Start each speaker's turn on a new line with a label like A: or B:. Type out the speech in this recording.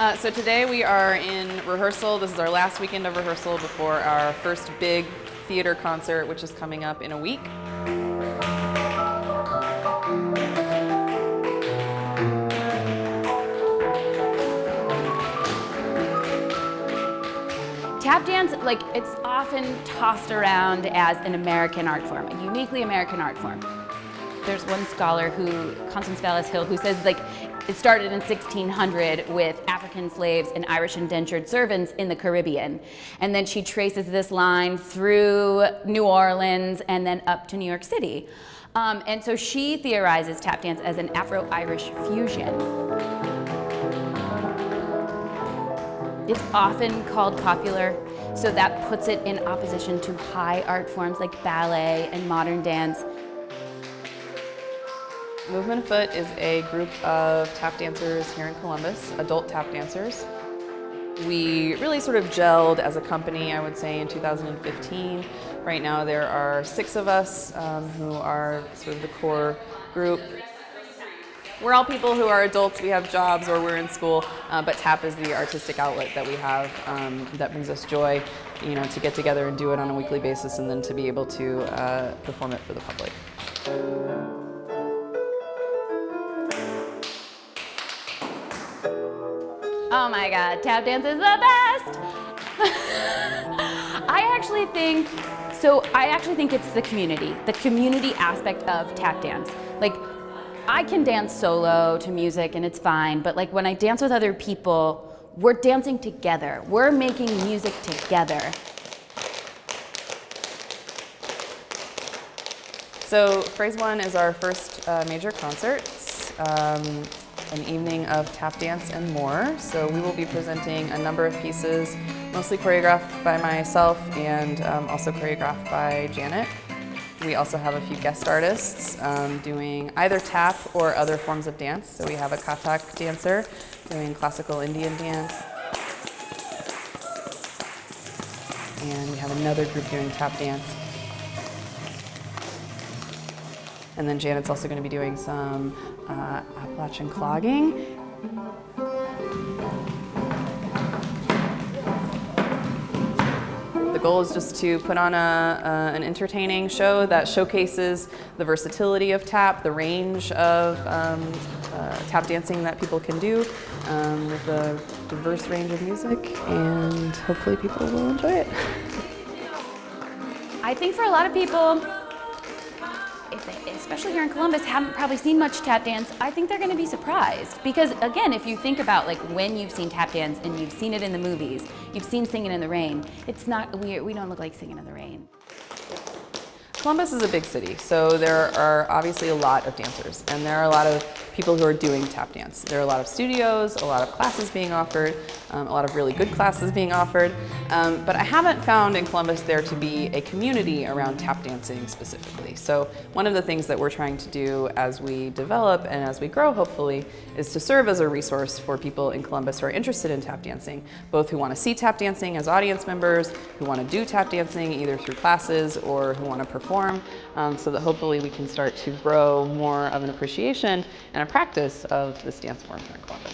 A: So today we are in rehearsal. This is our last weekend of rehearsal before our first big theater concert, which is coming up in a week.
B: Tap dance, it's often tossed around as an American art form, a uniquely American art form. There's one scholar, Constance Vallis Hill, who says it started in 1600 with African slaves and Irish indentured servants in the Caribbean. And then she traces this line through New Orleans and then up to New York City. And so she theorizes tap dance as an Afro-Irish fusion. It's often called popular, so that puts it in opposition to high art forms like ballet and modern dance.
A: Movement Afoot is a group of tap dancers here in Columbus, adult tap dancers. We really sort of gelled as a company, I would say, in 2015. Right now there are 6 of us who are sort of the core group. We're all people who are adults, we have jobs or we're in school, but tap is the artistic outlet that we have that brings us joy, to get together and do it on a weekly basis and then to be able to perform it for the public.
B: Oh my God, tap dance is the best! I actually think it's the community aspect of tap dance. I can dance solo to music and it's fine, but when I dance with other people, we're dancing together. We're making music together.
A: So Phrase One is our first major concert. An evening of tap dance and more. So we will be presenting a number of pieces, mostly choreographed by myself and also choreographed by Janet. We also have a few guest artists doing either tap or other forms of dance. So we have a Kathak dancer doing classical Indian dance. And we have another group doing tap dance. And then Janet's also going to be doing some Appalachian clogging. The goal is just to put on an entertaining show that showcases the versatility of tap, the range of tap dancing that people can do with a diverse range of music, and hopefully people will enjoy it.
B: I think for a lot of people, especially here in Columbus, haven't probably seen much tap dance, I think they're going to be surprised. Because again, if you think about when you've seen tap dance and you've seen it in the movies, you've seen Singing in the Rain, we don't look like Singing in the Rain.
A: Columbus is a big city, so there are obviously a lot of dancers, and there are a lot of people who are doing tap dance. There are a lot of studios, a lot of classes being offered, a lot of really good classes being offered, but I haven't found in Columbus there to be a community around tap dancing specifically. So one of the things that we're trying to do as we develop and as we grow, hopefully, is to serve as a resource for people in Columbus who are interested in tap dancing, both who want to see tap dancing as audience members, who want to do tap dancing either through classes or who want to perform, so that hopefully we can start to grow more of an appreciation and a practice of this dance form here in Columbus.